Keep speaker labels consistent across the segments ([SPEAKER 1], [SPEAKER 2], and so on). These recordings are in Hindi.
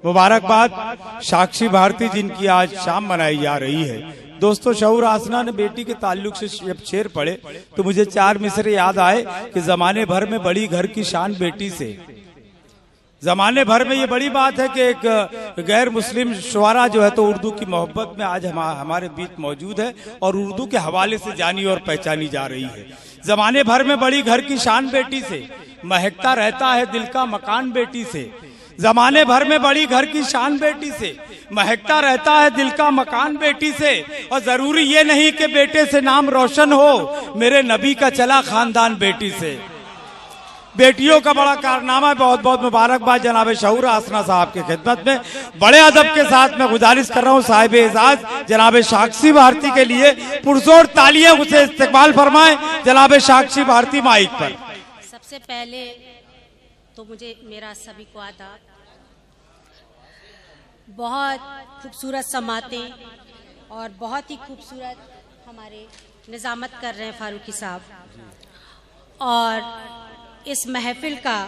[SPEAKER 1] मुबारकबाद साक्षी भारती जिनकी आज शाम मनाई जा रही है। दोस्तों, शऊर आसना ने बेटी के ताल्लुक से जब शेर पढ़े तो मुझे 4 मिसरे याद आए कि जमाने भर में बड़ी घर की शान बेटी से। जमाने भर में ये बड़ी बात है कि एक गैर मुस्लिम शुआरा जो है तो उर्दू की मोहब्बत में आज हमारे बीच मौजूद है और उर्दू के हवाले से जानी और पहचानी जा रही है। जमाने भर में बड़ी घर की शान बेटी से, महकता रहता है दिल का मकान बेटी से। जमाने भर में बड़ी घर की शान बेटी से, महकता रहता है दिल का मकान बेटी से। और जरूरी ये नहीं कि बेटे से नाम रोशन हो, मेरे नबी का चला खानदान बेटी से। बेटियों का बड़ा कारनामा है। बहुत बहुत मुबारकबाद जनाब शऊर आसना साहब की खिदमत में। बड़े अदब के साथ मैं गुजारिश कर रहा हूँ साहिब एजाज जनाब साक्षी भारती के लिए पुरजोर तालियां उसे इस्तेमाल फरमाएं। जनाब साक्षी भारती माइक पर।
[SPEAKER 2] सबसे पहले तो मुझे मेरा सभी को आदाब। बहुत खूबसूरत समातें और बहुत ही खूबसूरत हमारे निजामत कर रहे हैं फारूकी साहब, और इस महफिल का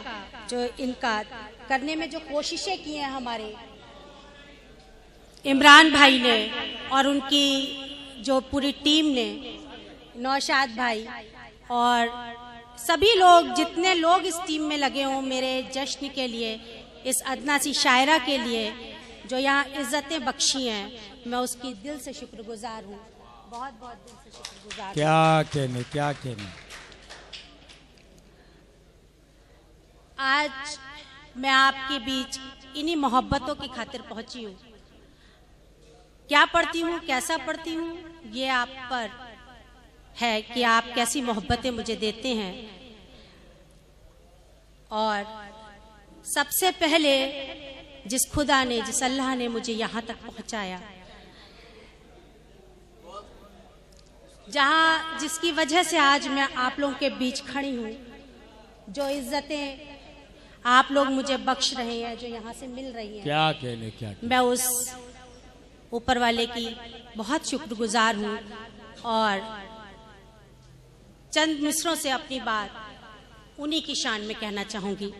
[SPEAKER 2] जो इनका करने में जो कोशिशें की हैं हमारे इमरान भाई ने और उनकी जो पूरी टीम ने, नौशाद भाई और सभी लोग, जितने लोग इस टीम में लगे हों मेरे जश्न के लिए, इस अदना सी शायरा के लिए जो यहाँ इज्जतें बख्शी हैं, मैं उसकी दिल से शुक्रगुजार हूँ। बहुत बहुत दिल से शुक्रगुजार।
[SPEAKER 1] क्या कहने।
[SPEAKER 2] आज मैं आपके बीच इन्हीं मोहब्बतों की खातिर पहुंची हूँ। क्या पढ़ती हूँ, कैसा पढ़ती हूँ, ये आप पर है कि आप कैसी मोहब्बतें मुझे देते हैं। और सबसे पहले जिस खुदा ने, जिस अल्लाह ने मुझे यहाँ तक पहुँचाया, जिसकी वजह से आज मैं आप लोगों के बीच खड़ी हूँ, जो इज्जतें आप लोग मुझे बख्श रहे हैं, जो यहाँ से मिल रही हैं, क्या मैं उस ऊपर वाले की बहुत शुक्रगुजार हूँ। और चंद मिसरों से अपनी बात उन्हीं की शान में कहना चाहूंगी।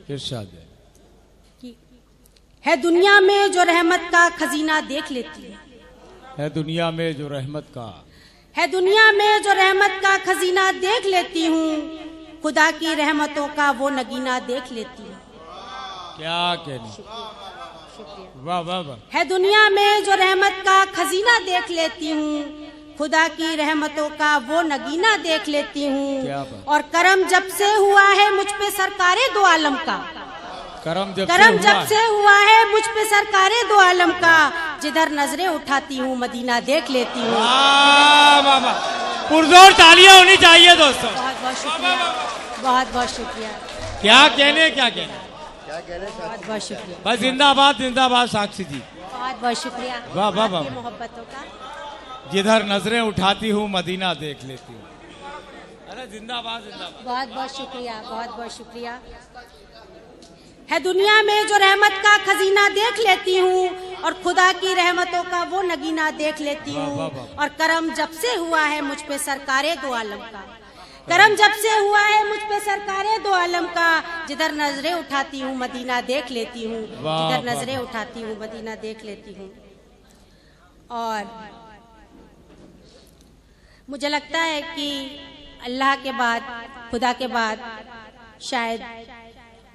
[SPEAKER 2] है दुनिया में जो रहमत का खजीना देख लेती
[SPEAKER 1] है दुनिया में जो रहमत का,
[SPEAKER 2] है दुनिया में जो रहमत का खजीना देख लेती हूँ, खुदा की रहमतों का वो नगीना देख लेती हूँ।
[SPEAKER 1] क्या कहने। वाह वाह वाह।
[SPEAKER 2] है दुनिया में जो रहमत का खजीना देख लेती हूँ, खुदा की रहमतों का वो नगीना देख लेती हूँ। और करम जब से हुआ है मुझ पे सरकारे दो आलम का, करम जब से हुआ है मुझ पे सरकारे दो आलम का, जिधर नजरें उठाती हूँ मदीना देख लेती हूँ।
[SPEAKER 1] पुरजोर तालियां होनी चाहिए दोस्तों।
[SPEAKER 2] बहुत बहुत शुक्रिया, बहुत बहुत शुक्रिया।
[SPEAKER 1] क्या कहने
[SPEAKER 2] बहुत बहुत शुक्रिया।
[SPEAKER 1] बस जिंदाबाद साक्षी जी।
[SPEAKER 2] बहुत बहुत शुक्रिया।
[SPEAKER 1] वाह वाह वाह।
[SPEAKER 2] मोहब्बतों का
[SPEAKER 1] जिधर नजरें उठाती हूँ मदीना देख लेती हूँ। अरे जिंदाबाद।
[SPEAKER 2] बहुत बहुत शुक्रिया, बहुत बहुत शुक्रिया। है दुनिया में जो रहमत का खजीना देख लेती हूँ, और खुदा की रहमतों का वो नगीना देख लेती हूँ। और करम जब से हुआ है मुझ पे सरकारे दो आलम का, करम जब से हुआ है मुझ पे सरकारे दो आलम का, जिधर नजरें उठाती हूँ मदीना देख लेती हूँ, जिधर नजरें उठाती हूँ मदीना देख लेती हूँ। और मुझे लगता है कि अल्लाह के बाद, खुदा के बाद शायद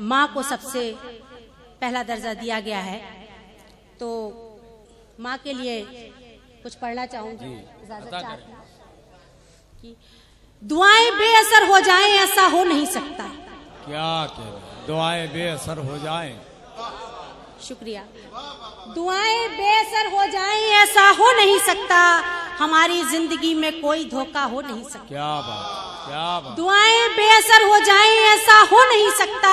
[SPEAKER 2] माँ को सबसे पहला दर्जा दिया गया है। तो माँ के लिए कुछ पढ़ना चाहूंगी, इजाजत चाहती हूँ कि दुआएं बेअसर हो जाएं ऐसा हो नहीं सकता।
[SPEAKER 1] क्या कह, दुआएं बेअसर हो जाएं।
[SPEAKER 2] शुक्रिया। दुआएं बेअसर हो जाएं ऐसा हो नहीं सकता, हमारी जिंदगी में कोई धोखा हो नहीं सकता।
[SPEAKER 1] क्या बात।
[SPEAKER 2] दुआएं बेअसर हो जाएं ऐसा हो नहीं सकता,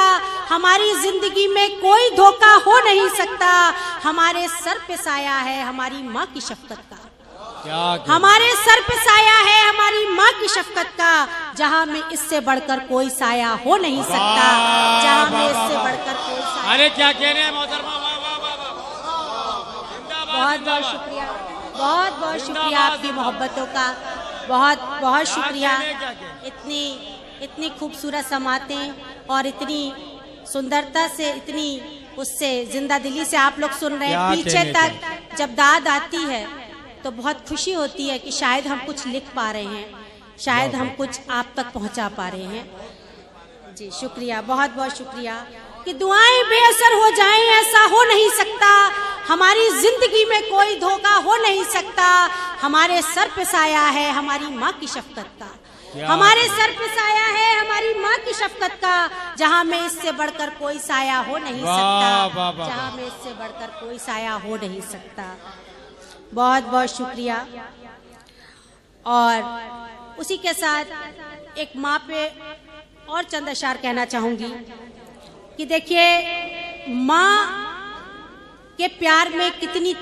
[SPEAKER 2] हमारी जिंदगी में कोई धोखा हो नहीं सकता। हमारे सर पे साया है हमारी माँ की शफकत का, हमारे सर पे साया है हमारी माँ की शफकत का, जहाँ में इससे बढ़कर कोई साया हो नहीं सकता, जहाँ में इससे बढ़कर कोई साया।
[SPEAKER 1] अरे क्या कह रहे हैं मोहतरमा।
[SPEAKER 2] बहुत बहुत शुक्रिया, बहुत बहुत शुक्रिया आपकी मोहब्बतों का, बहुत बहुत शुक्रिया। इतनी खूबसूरत समातें और इतनी सुंदरता से, इतनी उससे जिंदा दिली से आप लोग सुन रहे हैं।
[SPEAKER 1] क्या
[SPEAKER 2] पीछे
[SPEAKER 1] कहने
[SPEAKER 2] तक जब दाद आती है तो बहुत खुशी होती है कि शायद हम कुछ लिख पा रहे हैं, शायद हम कुछ आप तक पहुंचा पा रहे हैं। जी शुक्रिया, बहुत बहुत शुक्रिया। कि दुआएं बेअसर हो जाएं ऐसा हो नहीं सकता, हमारी जिंदगी में कोई धोखा हो नहीं सकता। हमारे सर पे साया है हमारी माँ की शफकत का, हमारे सर पे साया है हमारी माँ की शफकत का, जहाँ में इससे बढ़कर कोई साया हो नहीं सकता, जहाँ में इससे बढ़कर कोई साया हो नहीं सकता। बहुत बहुत शुक्रिया। और उसी के साथ एक माँ पे और चंद अशार कहना चाहूंगी कि देखिए माँ के प्यार में कितनी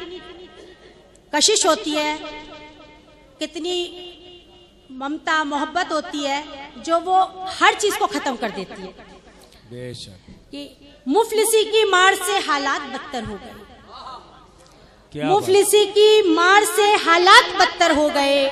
[SPEAKER 2] कशिश होती है, कितनी ममता मोहब्बत होती है, जो वो हर चीज को खत्म कर देती है।
[SPEAKER 1] बेशक।
[SPEAKER 2] कि मुफलिसी की मार से हालात बदतर हो गए, मुफलिसी की मार से हालात बदतर हो गए,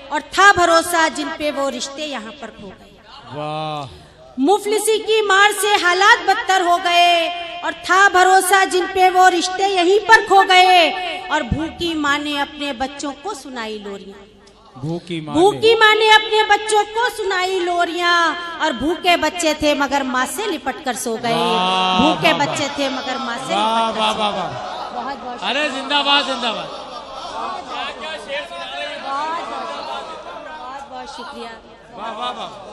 [SPEAKER 2] और था भरोसा जिन पे वो रिश्ते यहाँ पर खो गए।
[SPEAKER 1] वाह।
[SPEAKER 2] मुफलिसी की मार से हालात बदतर हो गए, और था भरोसा जिन पे वो रिश्ते यहीं पर खो गए, और भूखी माँ ने अपने बच्चों को सुनाई लोरियां, भूखी माँ ने अपने बच्चों को सुनाई लोरियां, और भूखे बच्चे थे मगर माँ से लिपट कर सो गए, भूखे बच्चे थे मगर माँ से लिपट कर सो गए। बहुत बहुत,
[SPEAKER 3] अरे जिंदाबाद जिंदाबाद।
[SPEAKER 2] बहुत बहुत शुक्रिया।
[SPEAKER 1] वाह वाह वाह।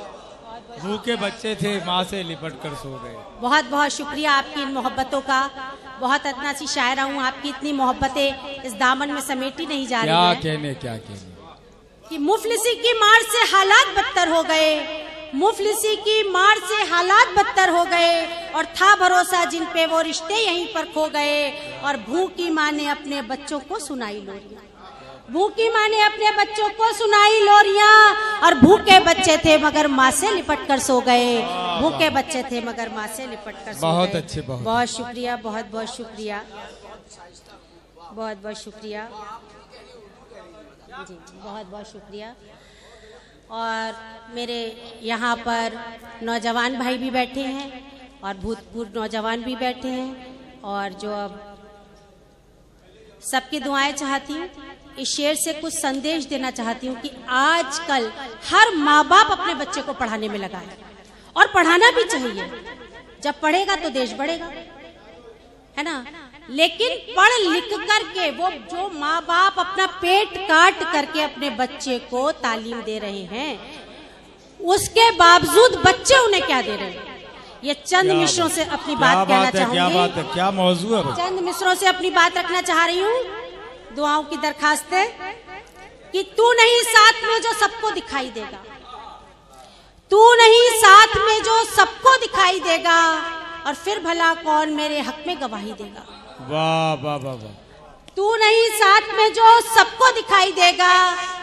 [SPEAKER 1] भूखे बच्चे थे माँ से लिपट कर सो गए।
[SPEAKER 2] बहुत बहुत शुक्रिया आपकी इन मोहब्बतों का। बहुत अदना सी शायरा हूँ, आपकी इतनी मोहब्बतें इस दामन में समेटी नहीं जा रही है।
[SPEAKER 1] क्या कहने
[SPEAKER 2] कि मुफलिसी की मार से हालात बदतर हो गए, मुफलिसी की मार से हालात बदतर हो गए, और था भरोसा जिन पे वो रिश्ते यहीं पर खो गए, और भूखी माँ ने अपने बच्चों को सुनाई लोरियां, भूखी माँ ने अपने बच्चों को सुनाई लोरियां, और भूखे बच्चे थे मगर माँ से लिपट कर सो गए, भूखे बच्चे थे मगर माँ से लिपट कर सो गए।
[SPEAKER 1] बहुत अच्छे, बहुत
[SPEAKER 2] शुक्रिया, बहुत बहुत शुक्रिया, बहुत बहुत शुक्रिया जी, बहुत बहुत शुक्रिया। और मेरे यहाँ पर नौजवान भाई भी बैठे हैं, और भूतपूर्व नौजवान भी बैठे हैं, और जो अब सबकी दुआएं चाहती हूँ। इस शेर से कुछ संदेश देना चाहती हूँ कि आजकल हर माँ बाप अपने बच्चे को पढ़ाने में लगा है, और पढ़ाना भी चाहिए। जब पढ़ेगा तो देश बढ़ेगा, है ना। लेकिन पढ़ लिख करके वो जो माँ बाप अपना पेट काट करके अपने बच्चे को तालीम दे रहे हैं, उसके बावजूद बच्चे उन्हें क्या दे रहे हैं। ये चंद मिसरों से अपनी बात कहना चाहूंगी।
[SPEAKER 1] क्या बात है, क्या मौजू है।
[SPEAKER 2] चंद मिसरों से अपनी बात रखना चाह रही हूँ। दुआओं की दरखास्त है कि तू नहीं साथ में जो सबको दिखाई देगा, तू नहीं साथ में जो सबको दिखाई देगा, और फिर भला कौन मेरे हक में गवाही देगा।
[SPEAKER 1] वाह वाह वाह वाह।
[SPEAKER 2] तू नहीं साथ में जो सबको दिखाई देगा,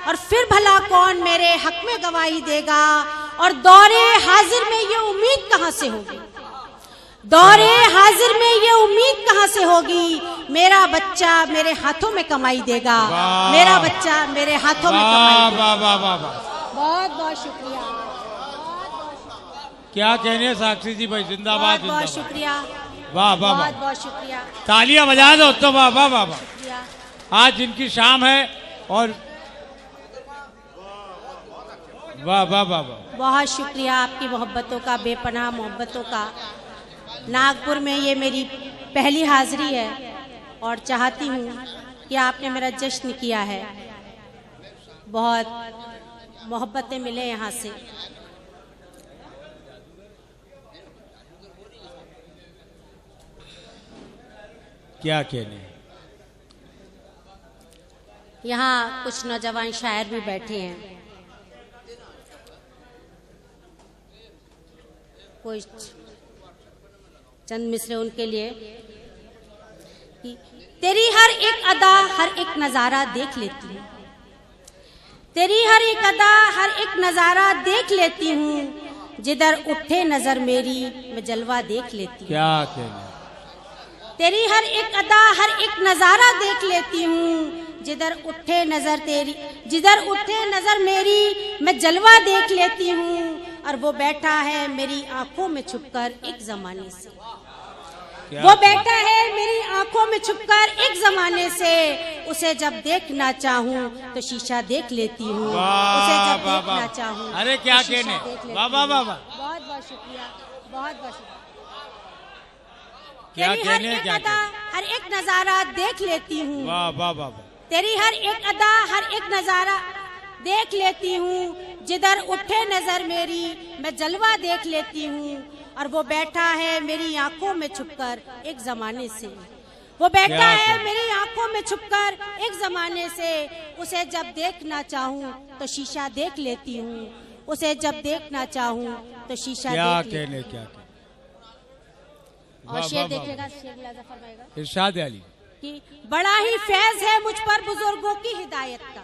[SPEAKER 2] और फिर भला कौन मेरे हक में गवाही देगा। और दौरे हाजिर में ये उम्मीद कहाँ से होगी, दौरे हाजिर में ये उम्मीद कहाँ से होगी, मेरा बच्चा मेरे हाथों में कमाई देगा, मेरा बच्चा मेरे हाथों में कमाई देगा। बहुत बहुत शुक्रिया,
[SPEAKER 1] क्या कहने साक्षी जी भाई, जिंदाबाद।
[SPEAKER 2] बहुत बहुत शुक्रिया,
[SPEAKER 1] वाह वाह,
[SPEAKER 2] बहुत बहुत शुक्रिया।
[SPEAKER 1] तालियां बजा दो तो। वाह वाह वाह। आज जिनकी शाम है, और वाह वाह वाह वाह।
[SPEAKER 2] बहुत शुक्रिया आपकी मोहब्बतों का, बेपनाह मोहब्बतों का। नागपुर में ये मेरी पहली हाजिरी है, और चाहती हूँ कि आपने मेरा जश्न किया है, बहुत मोहब्बतें मिले यहाँ से।
[SPEAKER 1] क्या कहने।
[SPEAKER 2] यहाँ कुछ नौजवान शायर भी बैठे हैं, कुछ चंद मिसरे उनके लिए। कि तेरी हर एक अदा हर एक नजारा देख लेती हूँ, तेरी हर एक अदा हर एक नजारा देख लेती हूँ, जिधर उठे नजर मेरी मैं जलवा देख लेती हूँ।
[SPEAKER 1] क्या कहने।
[SPEAKER 2] तेरी हर एक अदा हर एक नजारा देख लेती हूँ, जिधर उठे नजर तेरी, जिधर उठे नजर मेरी मैं जलवा देख लेती हूँ, और वो बैठा है मेरी आंखों में छुपकर एक जमाने से। वो बैठा है मेरी आंखों में छुपकर एक जमाने से, उसे जब देखना चाहूँ तो शीशा देख लेती हूँ, उसे जब देखना चाहूँ।
[SPEAKER 1] अरे क्या कहने, वाह वाह वाह वाह,
[SPEAKER 2] बहुत बहुत शुक्रिया, बहुत बहुत शुक्रिया।
[SPEAKER 1] क्या
[SPEAKER 2] तेरी हर
[SPEAKER 1] कहने,
[SPEAKER 2] एक
[SPEAKER 1] क्या
[SPEAKER 2] अदा, हर एक नजारा देख लेती हूँ,
[SPEAKER 1] वाह वाह वाह,
[SPEAKER 2] तेरी हर एक अदा, हर एक नजारा देख लेती हूँ। जिधर उठे नजर मेरी मैं जलवा देख लेती हूँ। और वो बैठा है मेरी आंखों में छुपकर एक जमाने से, वो बैठा है मेरी आंखों में छुपकर एक जमाने से, उसे जब देखना चाहूँ तो शीशा देख लेती हूँ, उसे जब देखना चाहूँ तो शीशा देख लेती हूँ।
[SPEAKER 1] क्या
[SPEAKER 2] और शेर देखेगा, शेर लिहाजा फरमाएगा
[SPEAKER 1] इरशाद अली
[SPEAKER 2] कि बड़ा ही फैज है मुझ पर बुजुर्गों की हिदायत का,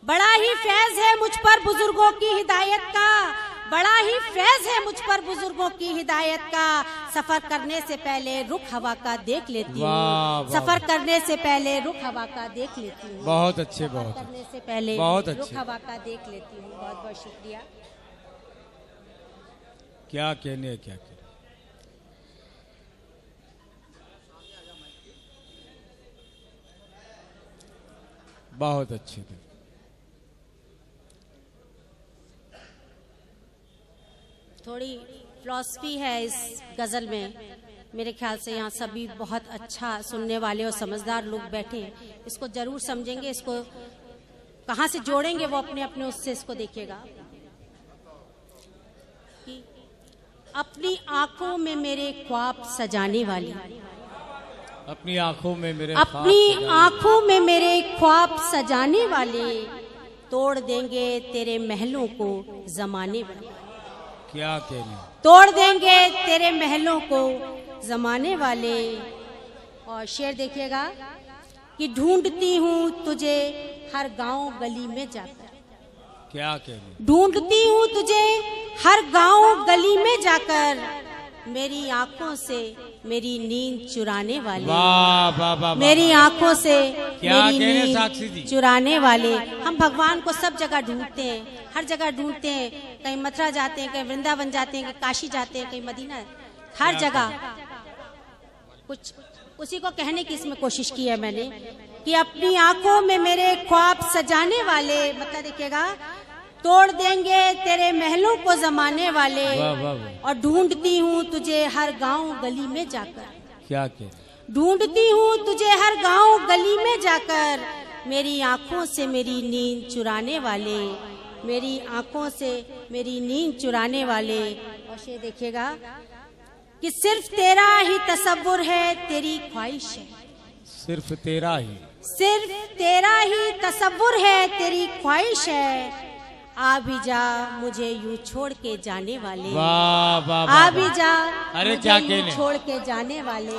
[SPEAKER 2] बड़ा ही फैज है मुझ पर बुजुर्गों की हिदायत का, बड़ा ही फैज है मुझ पर बुजुर्गों की हिदायत का। सफर करने से पहले रुख हवा का देख लेती हूँ, सफर करने से पहले रुख हवा का देख लेती हूँ,
[SPEAKER 1] बहुत अच्छे, बहुत
[SPEAKER 2] करने से पहले
[SPEAKER 1] बहुत
[SPEAKER 2] रुख
[SPEAKER 1] अच्छे,
[SPEAKER 2] हवा का देख लेती हूँ। बहुत बहुत शुक्रिया।
[SPEAKER 1] क्या कहने, क्या कहने। बहुत अच्छे थे।
[SPEAKER 2] थोड़ी फिलॉसफी है इस गजल में, मेरे ख्याल से यहाँ सभी बहुत अच्छा सुनने वाले और समझदार लोग बैठे हैं, इसको जरूर समझेंगे, इसको कहाँ से जोड़ेंगे वो अपने अपने उससे इसको देखिएगा। कि अपनी आंखों में मेरे ख्वाब सजाने वाली,
[SPEAKER 1] अपनी आंखों में मेरे,
[SPEAKER 2] अपनी आंखों में मेरे ख्वाब सजाने वाले, तोड़ देंगे तेरे महलों को जमाने वाले,
[SPEAKER 1] क्या कहने,
[SPEAKER 2] तोड़ देंगे तेरे महलों को जमाने वाले। और शेर देखिएगा कि ढूंढती हूँ तुझे हर गांव गली में जाकर,
[SPEAKER 1] क्या कहने,
[SPEAKER 2] ढूंढती हूँ तुझे हर गांव गली में जाकर, मेरी आंखों से मेरी नींद चुराने वाले,
[SPEAKER 1] वाह वाह वाह,
[SPEAKER 2] मेरी आंखों से मेरी
[SPEAKER 1] साक्षी जी
[SPEAKER 2] नींद चुराने वाले। हम भगवान को सब जगह ढूंढते हैं, हर जगह ढूंढते हैं, कहीं मथुरा जाते हैं, कहीं वृंदावन जाते हैं, कहीं काशी जाते हैं, कहीं मदीना, हर जगह कुछ उसी को कहने की इसमें कोशिश की है मैंने कि अपनी आंखों में मेरे ख्वाब सजाने वाले, मतलब देखिएगा, तोड़ देंगे तेरे महलों को जमाने वाले, और ढूंढती हूँ तुझे हर गांव गली में जाकर,
[SPEAKER 1] क्या कहने,
[SPEAKER 2] ढूंढती हूँ तुझे हर गांव गली में जाकर, मेरी आंखों से मेरी नींद चुराने वाले, मेरी आंखों से मेरी नींद चुराने वाले। और ये देखिएगा कि सिर्फ तेरा ही तसव्वुर है तेरी ख्वाहिश है,
[SPEAKER 1] सिर्फ तेरा ही,
[SPEAKER 2] सिर्फ तेरा ही तसव्वुर है तेरी ख्वाहिश है, आ भी जा मुझे यूं छोड़ के जाने वाले,
[SPEAKER 1] वाह वाह,
[SPEAKER 2] आ भी जा
[SPEAKER 1] अरे
[SPEAKER 2] मुझे
[SPEAKER 1] क्या
[SPEAKER 2] यूं
[SPEAKER 1] कहने,
[SPEAKER 2] छोड़ के जाने वाले,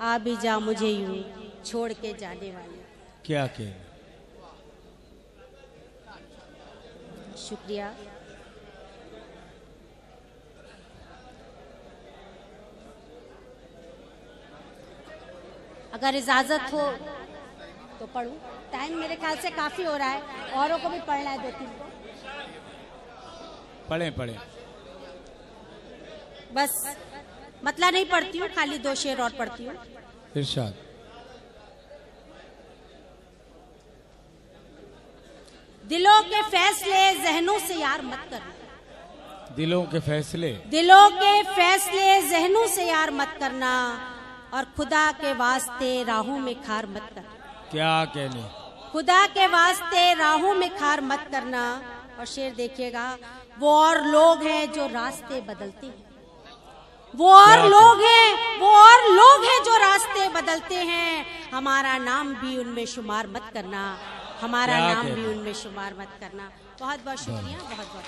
[SPEAKER 2] आ भी जा मुझे यूं छोड़ के जाने वाले।
[SPEAKER 1] क्या कहने।
[SPEAKER 2] शुक्रिया। अगर इजाजत हो तो पढ़ूं, टाइम मेरे ख्याल से काफी हो रहा है, औरों को भी पढ़ना है, 2-3 को।
[SPEAKER 1] पढ़े पढ़े,
[SPEAKER 2] बस मतला नहीं पढ़ती हूँ, खाली 2 शेर और पढ़ती हूँ।
[SPEAKER 1] इरशाद।
[SPEAKER 2] दिलों के फैसले जहनों से यार मत करना,
[SPEAKER 1] दिलों के फैसले,
[SPEAKER 2] दिलों के फैसले जहनों से यार मत करना, और खुदा के वास्ते राहों में खार मत करना,
[SPEAKER 1] क्या कहने,
[SPEAKER 2] खुदा के वास्ते राहों में खार मत करना। और शेर देखिएगा, वो और लोग हैं जो रास्ते बदलते हैं, वो और लोग हैं, वो और लोग हैं जो रास्ते बदलते हैं, हमारा नाम भी उनमें शुमार मत करना, हमारा नाम भी उनमें शुमार मत करना। बहुत बहुत शुक्रिया, बहुत बहुत।